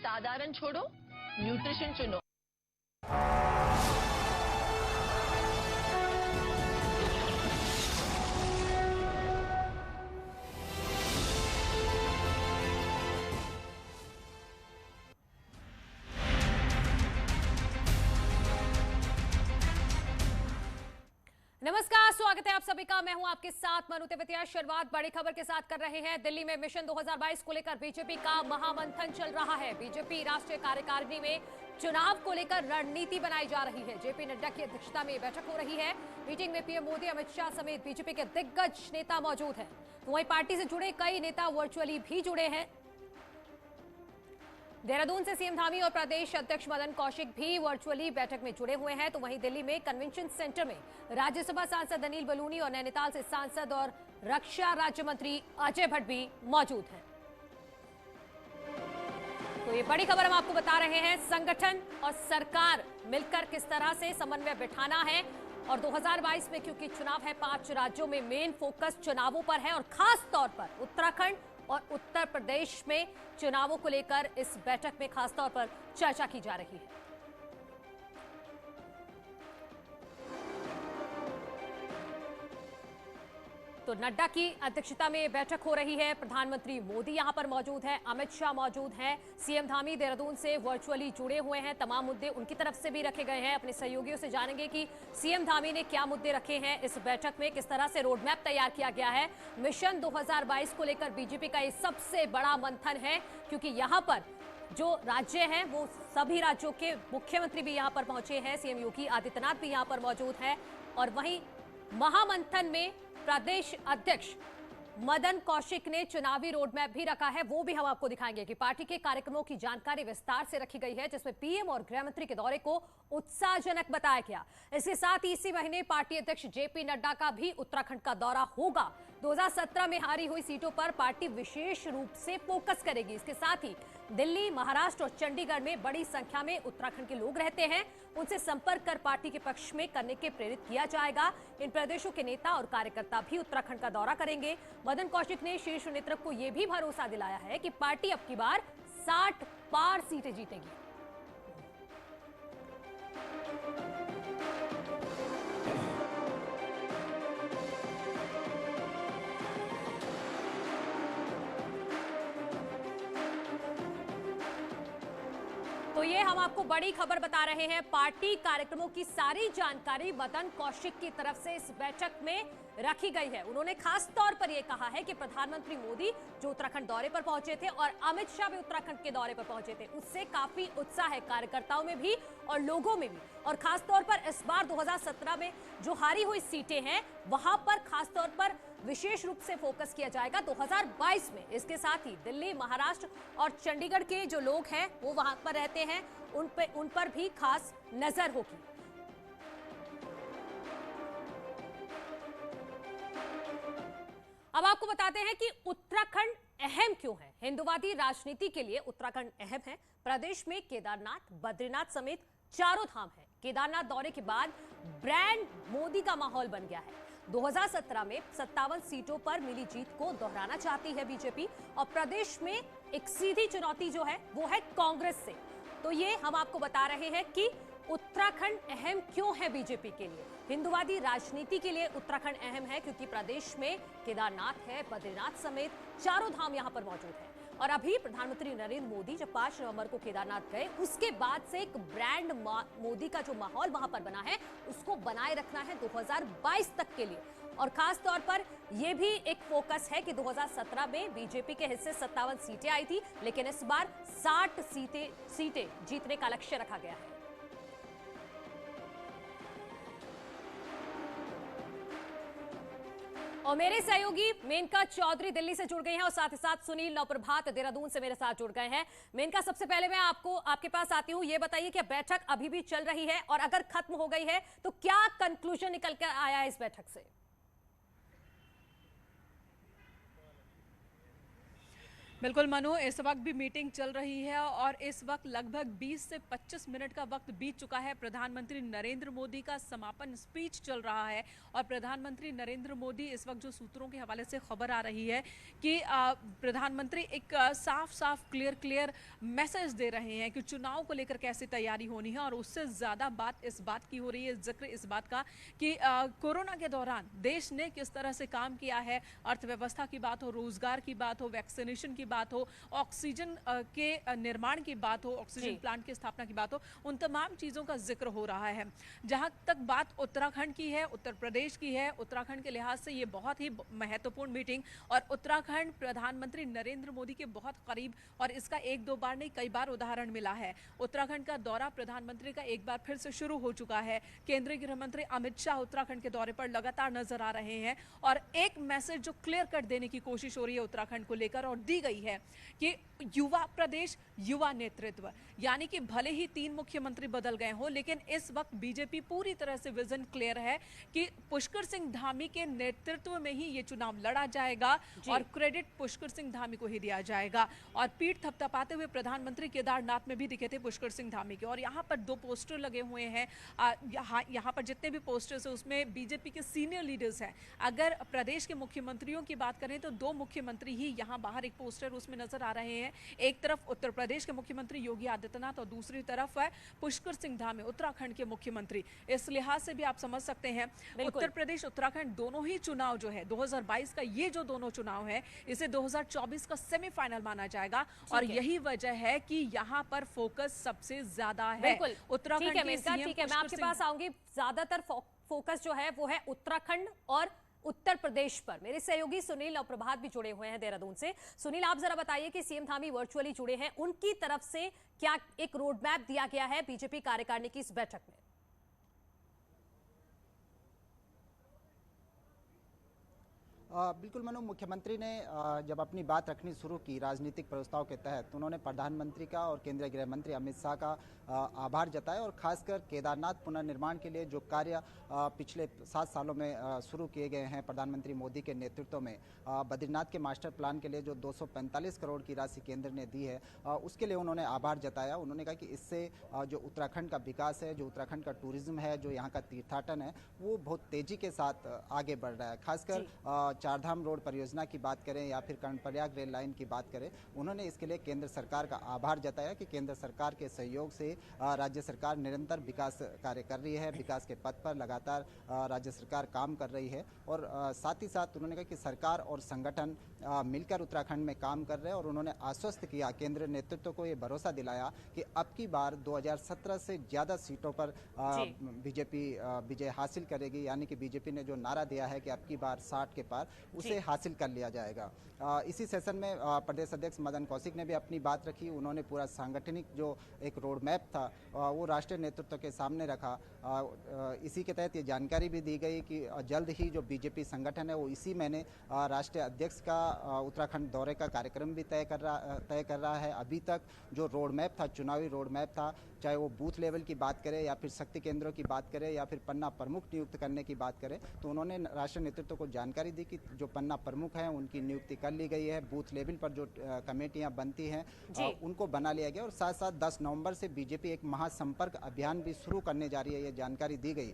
साधारण छोड़ो, न्यूट्रिशन चुनो। नमस्कार, स्वागत है आप सभी का। मैं हूं आपके साथ मनु तेवतिया। शुरुआत बड़ी खबर के साथ कर रहे हैं। दिल्ली में मिशन 2022 को लेकर बीजेपी का महामंथन चल रहा है। बीजेपी राष्ट्रीय कार्यकारिणी में चुनाव को लेकर रणनीति बनाई जा रही है। जेपी नड्डा की अध्यक्षता में बैठक हो रही है। मीटिंग में पीएम मोदी, अमित शाह समेत बीजेपी के दिग्गज नेता मौजूद हैं। तो वहीं पार्टी से जुड़े कई नेता वर्चुअली भी जुड़े हैं। देहरादून से सीएम धामी और प्रदेश अध्यक्ष मदन कौशिक भी वर्चुअली बैठक में जुड़े हुए हैं। तो वहीं दिल्ली में कन्वेंशन सेंटर में राज्यसभा सांसद अनिल बलूनी और नैनीताल से सांसद और रक्षा राज्य मंत्री अजय भट्ट भी मौजूद हैं। तो ये बड़ी खबर हम आपको बता रहे हैं। संगठन और सरकार मिलकर किस तरह से समन्वय बिठाना है। और 2022 में क्योंकि चुनाव है, 5 राज्यों में मेन फोकस चुनावों पर है और खास तौर पर उत्तराखंड और उत्तर प्रदेश में चुनावों को लेकर इस बैठक में खास तौर पर चर्चा की जा रही है। तो नड्डा की अध्यक्षता में बैठक हो रही है। प्रधानमंत्री मोदी यहां पर मौजूद हैं, अमित शाह मौजूद हैं, सीएम धामी देहरादून से वर्चुअली जुड़े हुए हैं। तमाम मुद्दे उनकी तरफ से भी रखे गए हैं। अपने सहयोगियों से जानेंगे कि सीएम धामी ने क्या मुद्दे रखे हैं इस बैठक में, किस तरह से रोड मैप तैयार किया गया है। मिशन 2022 को लेकर बीजेपी का ये सबसे बड़ा मंथन है, क्योंकि यहाँ पर जो राज्य हैं वो सभी राज्यों के मुख्यमंत्री भी यहाँ पर पहुंचे हैं। सीएम योगी आदित्यनाथ भी यहाँ पर मौजूद है। और वहीं महामंथन में प्रदेश अध्यक्ष मदन कौशिक ने चुनावी रोडमैप भी रखा है। वो भी हम आपको दिखाएंगे कि पार्टी के कार्यक्रमों की जानकारी विस्तार से रखी गई है, जिसमें पीएम और गृह मंत्री के दौरे को उत्साहजनक बताया गया। इसके साथ ही इसी महीने पार्टी अध्यक्ष जेपी नड्डा का भी उत्तराखंड का दौरा होगा। 2017 में हारी हुई सीटों पर पार्टी विशेष रूप से फोकस करेगी। इसके साथ ही दिल्ली, महाराष्ट्र और चंडीगढ़ में बड़ी संख्या में उत्तराखंड के लोग रहते हैं। उनसे संपर्क कर पार्टी के पक्ष में करने के प्रेरित किया जाएगा। इन प्रदेशों के नेता और कार्यकर्ता भी उत्तराखंड का दौरा करेंगे। मदन कौशिक ने शीर्ष नेतृत्व को यह भी भरोसा दिलाया है कि पार्टी अब की बार 60 पार सीटें जीतेगी। तो ये हम आपको बड़ी खबर बता रहे हैं। पार्टी कार्यक्रमों की सारी जानकारी मदन कौशिक की तरफ से इस बैठक में रखी गई है। उन्होंने खास तौर पर यह कहा है कि प्रधानमंत्री मोदी जो उत्तराखंड दौरे पर पहुंचे थे और अमित शाह भी उत्तराखंड के दौरे पर पहुंचे थे, उससे काफी उत्साह है कार्यकर्ताओं में भी और लोगों में भी। और खास तौर पर इस बार 2017 में जो हारी हुई सीटें हैं वहां पर खास तौर पर विशेष रूप से फोकस किया जाएगा 2022 में। इसके साथ ही दिल्ली, महाराष्ट्र और चंडीगढ़ के जो लोग हैं वो वहां पर रहते हैं, उन पर भी खास नजर होगी। अब आपको बताते हैं कि उत्तराखंड अहम क्यों है। हिंदुवादी राजनीति के लिए उत्तराखंड अहम है। प्रदेश में केदारनाथ, बद्रीनाथ समेत चारों धाम है। केदारनाथ दौरे के बाद ब्रांड मोदी का माहौल बन गया है। 2017 में 57 सीटों पर मिली जीत को दोहराना चाहती है बीजेपी और प्रदेश में एक सीधी चुनौती जो है वो है कांग्रेस से। तो ये हम आपको बता रहे हैं कि उत्तराखंड अहम क्यों है बीजेपी के लिए। हिंदुवादी राजनीति के लिए उत्तराखंड अहम है क्योंकि प्रदेश में केदारनाथ है, बद्रीनाथ समेत चारों धाम यहां पर मौजूद है। और अभी प्रधानमंत्री नरेंद्र मोदी जब 5 नवंबर को केदारनाथ गए, उसके बाद से एक ब्रांड मोदी का जो माहौल वहां पर बना है उसको बनाए रखना है 2022 तक के लिए। और खास तौर पर यह भी एक फोकस है कि 2017 में बीजेपी के हिस्से 57 सीटें आई थी, लेकिन इस बार 60 सीटें जीतने का लक्ष्य रखा गया है। और मेरे सहयोगी मेनका चौधरी दिल्ली से जुड़ गए हैं और साथ ही साथ सुनील नवप्रभात देहरादून से मेरे साथ जुड़ गए हैं। मेनका, सबसे पहले मैं आपके पास आती हूं, ये बताइए कि बैठक अभी भी चल रही है और अगर खत्म हो गई है तो क्या कंक्लूजन निकल कर आया है इस बैठक से? बिल्कुल मनु, इस वक्त भी मीटिंग चल रही है और इस वक्त लगभग 20 से 25 मिनट का वक्त बीत चुका है। प्रधानमंत्री नरेंद्र मोदी का समापन स्पीच चल रहा है और प्रधानमंत्री नरेंद्र मोदी इस वक्त जो सूत्रों के हवाले से खबर आ रही है कि प्रधानमंत्री एक साफ साफ क्लियर मैसेज दे रहे हैं कि चुनाव को लेकर कैसी तैयारी होनी है। और उससे ज़्यादा बात इस बात की हो रही है, जिक्र इस बात का कि कोरोना के दौरान देश ने किस तरह से काम किया है। अर्थव्यवस्था की बात हो, रोजगार की बात हो, वैक्सीनेशन की बात हो, ऑक्सीजन के निर्माण की बात हो, ऑक्सीजन प्लांट की स्थापना की बात हो, उन तमाम चीज़ों का जिक्र हो रहा है। जहां तक बात उत्तराखंड की है, उत्तर प्रदेश की है, उत्तराखंड के लिहाज से ये बहुत ही महत्वपूर्ण मीटिंग और उत्तराखंड प्रधानमंत्री नरेंद्र मोदी के बहुत करीब, और इसका एक दो बार नहीं कई बार उदाहरण मिला है। उत्तराखंड का दौरा प्रधानमंत्री का एक बार फिर से शुरू हो चुका है। केंद्रीय गृह मंत्री अमित शाह उत्तराखंड के दौरे पर लगातार नजर आ रहे हैं और एक मैसेज जो क्लियर कट देने की कोशिश हो रही है उत्तराखंड को लेकर और दी गई है कि युवा प्रदेश, युवा नेतृत्व, यानी कि भले ही 3 मुख्यमंत्री बदल गए हों, लेकिन इस वक्त बीजेपी पूरी तरह से विजन क्लियर है कि पुष्कर सिंह धामी के नेतृत्व में ही ये चुनाव लड़ा जाएगा और क्रेडिट पुष्कर सिंह धामी को ही दिया जाएगा। और पीठ थपथपाते हुए प्रधानमंत्री केदारनाथ में भी दिखे थे पुष्कर सिंह धामी के, और यहाँ पर 2 पोस्टर लगे हुए हैं। यहाँ पर जितने भी पोस्टर्स हैं उसमें बीजेपी के सीनियर लीडर्स हैं। अगर प्रदेश के मुख्यमंत्रियों की बात करें तो 2 मुख्यमंत्री ही यहाँ बाहर एक पोस्टर उसमें नजर आ रहे हैं। एक तरफ उत्तर प्रदेश के मुख्यमंत्री योगी आदित्यनाथ और दूसरी तरफ है पुष्कर सिंह धामी उत्तराखंड के मुख्यमंत्री। इस लिहाज से भी आप समझ सकते हैं उत्तर प्रदेश उत्तराखंड दोनों ही चुनाव जो है 2022 का, ये जो दोनों चुनाव है इसे 2024 का सेमीफाइनल माना जाएगा और यही वजह है कि यहाँ पर फोकस सबसे ज्यादा है उत्तराखंड के सीएम। ठीक है, मैं आपके पास आऊंगी। ज्यादातर फोकस जो है वो है उत्तराखंड और उत्तर प्रदेश पर। मेरे सहयोगी सुनील और प्रभात भी जुड़े हुए हैं देहरादून से। सुनील, आप जरा बताइए कि सीएम धामी वर्चुअली जुड़े हैं, उनकी तरफ से क्या एक रोड मैप दिया गया है बीजेपी कार्यकारिणी की इस बैठक में? बिल्कुल मनु, मुख्यमंत्री ने जब अपनी बात रखनी शुरू की राजनीतिक प्रस्ताव के तहत, उन्होंने प्रधानमंत्री का और केंद्रीय गृह मंत्री अमित शाह का आभार जताया और खासकर केदारनाथ पुनर्निर्माण के लिए जो कार्य पिछले 7 सालों में शुरू किए गए हैं प्रधानमंत्री मोदी के नेतृत्व में, बद्रीनाथ के मास्टर प्लान के लिए जो 245 करोड़ की राशि केंद्र ने दी है, उसके लिए उन्होंने आभार जताया। उन्होंने कहा कि इससे जो उत्तराखंड का विकास है, जो उत्तराखंड का टूरिज्म है, जो यहाँ का तीर्थाटन है, वो बहुत तेजी के साथ आगे बढ़ रहा है। खासकर चारधाम रोड परियोजना की बात करें या फिर कर्णप्रयाग रेल लाइन की बात करें, उन्होंने इसके लिए केंद्र सरकार का आभार जताया कि केंद्र सरकार के सहयोग से राज्य सरकार निरंतर विकास कार्य कर रही है, विकास के पथ पर लगातार राज्य सरकार काम कर रही है। और साथ ही साथ उन्होंने कहा कि सरकार और संगठन मिलकर उत्तराखंड में काम कर रहे हैं और उन्होंने आश्वस्त किया, केंद्र नेतृत्व को ये भरोसा दिलाया कि अब की बार 2017 से ज़्यादा सीटों पर बीजेपी विजय हासिल करेगी। यानी कि बीजेपी ने जो नारा दिया है कि अब की बार 60 के पार, उसे हासिल कर लिया जाएगा। इसी सेशन में प्रदेश अध्यक्ष मदन कौशिक ने भी अपनी बात रखी। उन्होंने पूरा सांगठनिक जो एक रोड मैप था वो राष्ट्रीय नेतृत्व के सामने रखा। इसी के तहत ये जानकारी भी दी गई कि जल्द ही जो बीजेपी संगठन है वो इसी महीने राष्ट्रीय अध्यक्ष का उत्तराखंड दौरे का कार्यक्रम भी तय कर रहा है। अभी तक जो रोड मैप था, चुनावी रोड मैप था, चाहे वो बूथ लेवल की बात करें या फिर शक्ति केंद्रों की बात करें या फिर पन्ना प्रमुख नियुक्त करने की बात करें, तो उन्होंने राष्ट्रीय नेतृत्व को जानकारी दी कि जो पन्ना प्रमुख हैं उनकी नियुक्ति कर ली गई है। बूथ लेवल पर जो कमेटियां बनती हैं उनको बना लिया गया और साथ साथ 10 नवंबर से बीजेपी एक महासंपर्क अभियान भी शुरू करने जा रही है, ये जानकारी दी गई,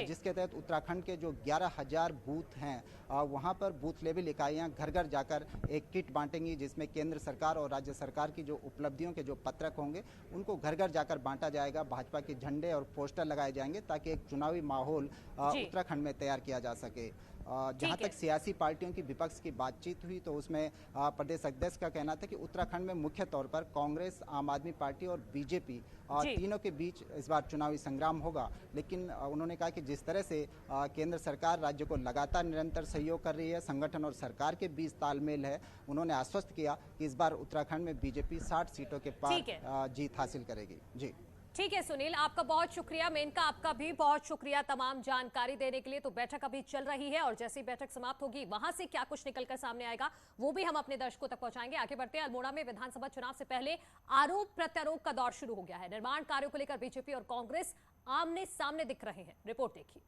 जिसके तहत उत्तराखंड के जो 11,000 बूथ हैं वहाँ पर बूथ लेवल इकाइयाँ घर घर जाकर एक किट बांटेंगी, जिसमें केंद्र सरकार और राज्य सरकार की जो उपलब्धियों के जो पत्रक होंगे उनको घर घर जाकर बांटा जाएगा। भाजपा के झंडे और पोस्टर लगाए जाएंगे ताकि एक चुनावी माहौल उत्तराखंड में तैयार किया जा सके। जहां तक सियासी पार्टियों की विपक्ष की बातचीत हुई तो उसमें प्रदेश अध्यक्ष का कहना था कि उत्तराखंड में मुख्य तौर पर कांग्रेस, आम आदमी पार्टी और बीजेपी तीनों के बीच इस बार चुनावी संग्राम होगा। लेकिन उन्होंने कहा कि जिस तरह से केंद्र सरकार राज्य को लगातार निरंतर सहयोग कर रही है, संगठन और सरकार के बीच तालमेल है, उन्होंने आश्वस्त किया कि इस बार उत्तराखंड में बीजेपी 60 सीटों के पार जीत हासिल करेगी। जी ठीक है सुनील, आपका बहुत शुक्रिया। मेनका, आपका भी बहुत शुक्रिया तमाम जानकारी देने के लिए। तो बैठक अभी चल रही है और जैसे ही बैठक समाप्त होगी वहां से क्या कुछ निकलकर सामने आएगा वो भी हम अपने दर्शकों तक पहुंचाएंगे। आगे बढ़ते हैं। अल्मोड़ा में विधानसभा चुनाव से पहले आरोप प्रत्यारोप का दौर शुरू हो गया है। निर्माण कार्यों को लेकर बीजेपी और कांग्रेस आमने सामने दिख रहे हैं। रिपोर्ट देखिए।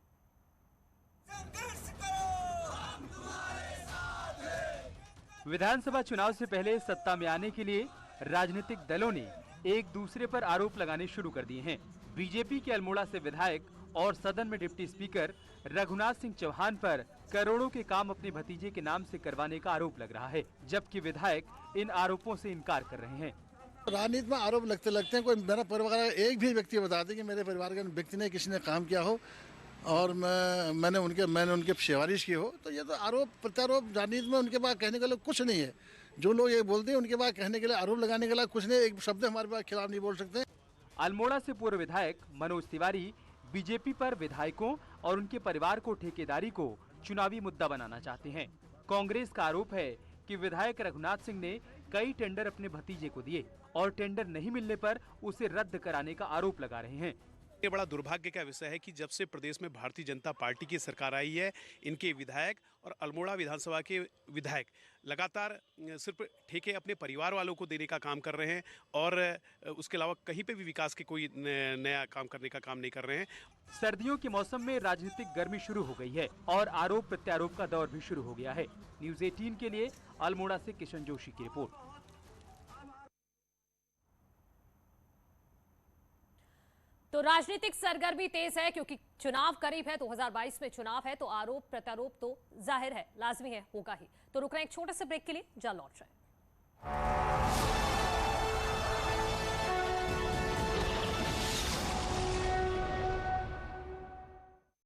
विधानसभा चुनाव से पहले सत्ता में आने के लिए राजनीतिक दलों ने एक दूसरे पर आरोप लगाने शुरू कर दिए हैं। बीजेपी के अल्मोड़ा से विधायक और सदन में डिप्टी स्पीकर रघुनाथ सिंह चौहान पर करोड़ों के काम अपने भतीजे के नाम से करवाने का आरोप लग रहा है, जबकि विधायक इन आरोपों से इनकार कर रहे हैं। राजनीति में आरोप लगते लगते हैं, कोई मेरा परिवार एक भी व्यक्ति बता दे कि मेरे परिवार के व्यक्ति ने किसी ने काम किया हो और मैंने उनके सिफारिश की हो, तो ये तो आरोप प्रत्यारोप राजनीति में उनके पास कहने के लिए कुछ नहीं है। जो लोग ये बोलते हैं उनके पास कहने के लिए, आरोप लगाने के लिए कुछ नहीं, एक शब्द हमारे पास खिलाफ नहीं बोल सकते। अल्मोड़ा से पूर्व विधायक मनोज तिवारी बीजेपी पर विधायकों और उनके परिवार को ठेकेदारी को चुनावी मुद्दा बनाना चाहते हैं। कांग्रेस का आरोप है कि विधायक रघुनाथ सिंह ने कई टेंडर अपने भतीजे को दिए और टेंडर नहीं मिलने पर उसे रद्द कराने का आरोप लगा रहे हैं। ये बड़ा दुर्भाग्य का विषय है कि जब से प्रदेश में भारतीय जनता पार्टी की सरकार आई है, इनके विधायक और अल्मोड़ा विधानसभा के विधायक लगातार सिर्फ ठेके अपने परिवार वालों को देने का काम कर रहे हैं और उसके अलावा कहीं पे भी विकास के कोई नया काम करने का काम नहीं कर रहे हैं। सर्दियों के मौसम में राजनीतिक गर्मी शुरू हो गई है और आरोप प्रत्यारोप का दौर भी शुरू हो गया है। न्यूज़ 18 के लिए अल्मोड़ा से किशन जोशी की रिपोर्ट। तो राजनीतिक सरगर्मी तेज है क्योंकि चुनाव करीब है, 2022 में चुनाव है, तो आरोप प्रत्यारोप तो जाहिर है, लाजमी है, होगा ही। तो रुक रहे हैं एक छोटे से ब्रेक के लिए, जा लौट रहे हैं।